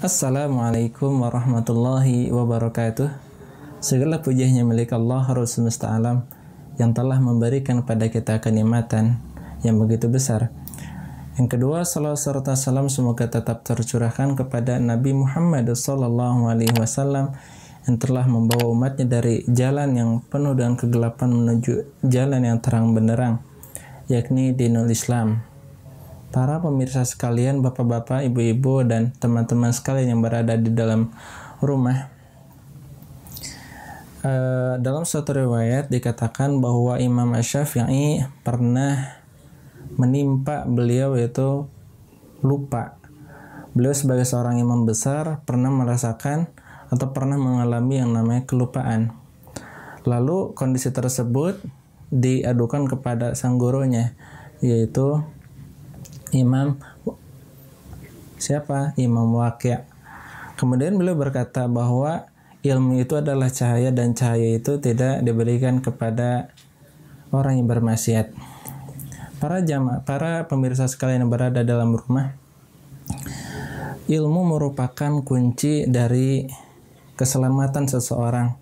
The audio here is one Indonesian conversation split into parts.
Assalamualaikum warahmatullahi wabarakatuh. Segala puji hanya milik Allah Rabb semesta alam yang telah memberikan kepada kita kenikmatan yang begitu besar. Yang kedua, salawat serta salam semoga tetap tercurahkan kepada Nabi Muhammad SAW yang telah membawa umatnya dari jalan yang penuh dengan kegelapan menuju jalan yang terang benderang, yakni dinul Islam. Para pemirsa sekalian, bapak-bapak, ibu-ibu, dan teman-teman sekalian yang berada di dalam rumah, dalam suatu riwayat dikatakan bahwa Imam Asy-Syafi'i pernah menimpa beliau yaitu lupa. Beliau sebagai seorang imam besar pernah merasakan atau pernah mengalami yang namanya kelupaan. Lalu kondisi tersebut diadukan kepada sang gurunya, yaitu Imam Waqi'. Kemudian beliau berkata bahwa ilmu itu adalah cahaya dan cahaya itu tidak diberikan kepada orang yang bermaksiat. Para pemirsa sekalian yang berada dalam rumah, ilmu merupakan kunci dari keselamatan seseorang.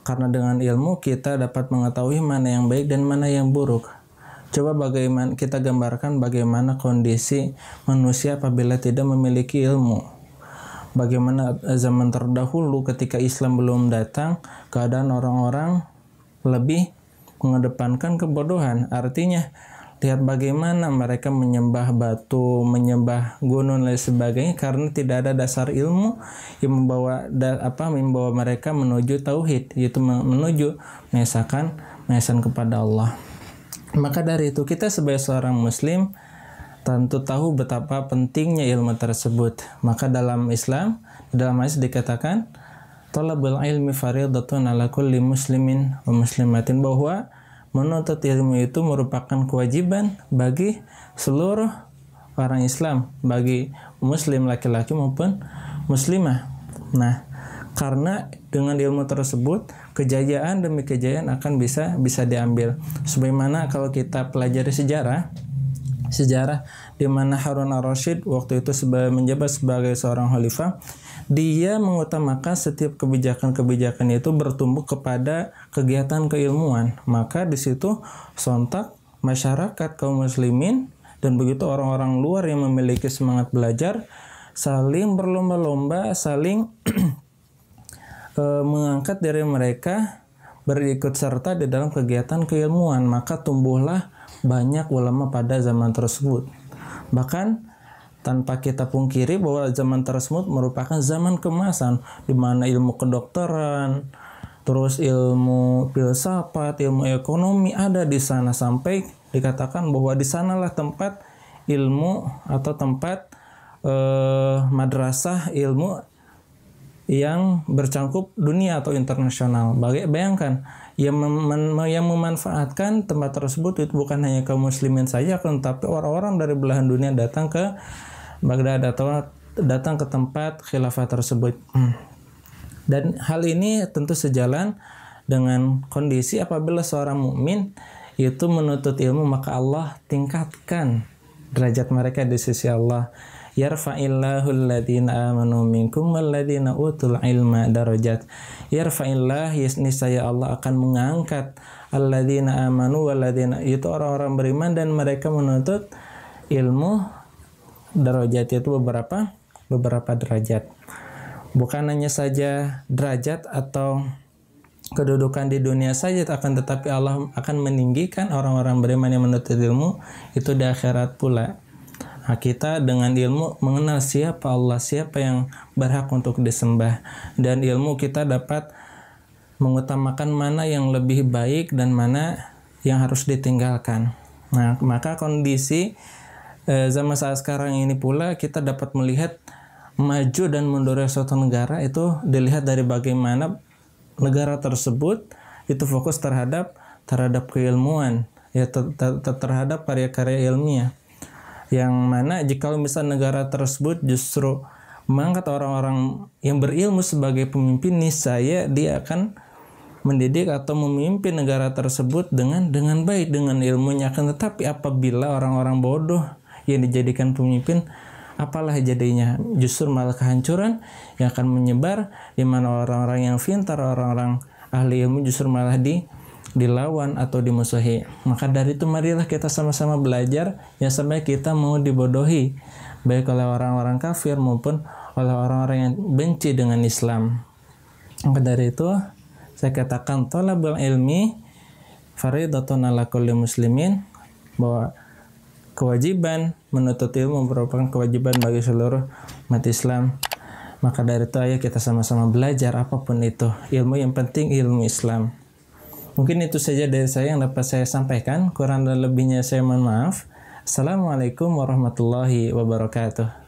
Karena dengan ilmu kita dapat mengetahui mana yang baik dan mana yang buruk. Coba bagaimana kita gambarkan bagaimana kondisi manusia apabila tidak memiliki ilmu. Bagaimana zaman terdahulu ketika Islam belum datang, keadaan orang-orang lebih mengedepankan kebodohan. Artinya, lihat bagaimana mereka menyembah batu, menyembah gunung dan lain sebagainya karena tidak ada dasar ilmu yang membawa mereka menuju tauhid, yaitu menuju mengesahkan kepada Allah. Maka dari itu kita sebagai seorang muslim tentu tahu betapa pentingnya ilmu tersebut. Maka dalam Islam, dalam hadis dikatakan talabul ilmi fardhatun ala kulli muslimin wa muslimatin, bahwa menuntut ilmu itu merupakan kewajiban bagi seluruh orang Islam, bagi muslim laki-laki maupun muslimah. Nah, karena dengan ilmu tersebut kejayaan demi kejayaan akan bisa diambil. Sebagaimana kalau kita pelajari sejarah di mana Harun ar-Rasyid waktu itu menjabat sebagai seorang khalifah, dia mengutamakan setiap kebijakan-kebijakan itu bertumbuh kepada kegiatan keilmuan. Maka di situ sontak masyarakat kaum muslimin dan begitu orang-orang luar yang memiliki semangat belajar saling berlomba-lomba, saling mengangkat diri mereka berikut serta di dalam kegiatan keilmuan. Maka tumbuhlah banyak ulama pada zaman tersebut. Bahkan tanpa kita pungkiri bahwa zaman tersebut merupakan zaman kemasan di mana ilmu kedokteran, terus ilmu filsafat, ilmu ekonomi ada di sana, sampai dikatakan bahwa di sanalah tempat ilmu atau tempat madrasah ilmu yang bercangkup dunia atau internasional. Bayangkan yang memanfaatkan tempat tersebut itu bukan hanya kaum muslimin saja, tetapi orang-orang dari belahan dunia datang ke Baghdad atau datang ke tempat khilafah tersebut. Dan hal ini tentu sejalan dengan kondisi apabila seorang mukmin itu menuntut ilmu, maka Allah tingkatkan derajat mereka di sisi Allah. Yarfa'illahu alladhina amanu minkum walladhina utul ilma darajat. Yarfa'illah, niscaya Allah akan mengangkat alladhina amanu walladhina, itu orang-orang beriman dan mereka menuntut ilmu, darajat itu beberapa derajat. Bukan hanya saja derajat atau kedudukan di dunia saja, akan tetapi Allah akan meninggikan orang-orang beriman yang menuntut ilmu itu di akhirat pula. Nah, kita dengan ilmu mengenal siapa Allah, siapa yang berhak untuk disembah, dan ilmu kita dapat mengutamakan mana yang lebih baik dan mana yang harus ditinggalkan. Nah, maka kondisi zaman saat sekarang ini pula kita dapat melihat maju dan mundurnya suatu negara itu dilihat dari bagaimana negara tersebut itu fokus terhadap keilmuan, ya terhadap karya-karya ilmiah. Yang mana jika misal negara tersebut justru mengangkat orang-orang yang berilmu sebagai pemimpin, niscaya dia akan mendidik atau memimpin negara tersebut dengan baik, dengan ilmunya. Akan tetapi apabila orang-orang bodoh yang dijadikan pemimpin, apalah jadinya? Justru malah kehancuran yang akan menyebar, di mana orang-orang yang pintar, orang-orang ahli ilmu justru malah dilawan atau dimusuhi. Maka dari itu marilah kita sama-sama belajar, ya sampai kita mau dibodohi baik oleh orang-orang kafir maupun oleh orang-orang yang benci dengan Islam. Maka dari itu saya katakan thalabul ilmi fardhatun ala kulli muslimin, bahwa kewajiban menuntut ilmu merupakan kewajiban bagi seluruh umat Islam. Maka dari itu ayo kita sama-sama belajar apapun itu ilmu, yang penting ilmu Islam. Mungkin itu saja dari saya yang dapat saya sampaikan. Kurang dan lebihnya saya mohon maaf. Assalamualaikum warahmatullahi wabarakatuh.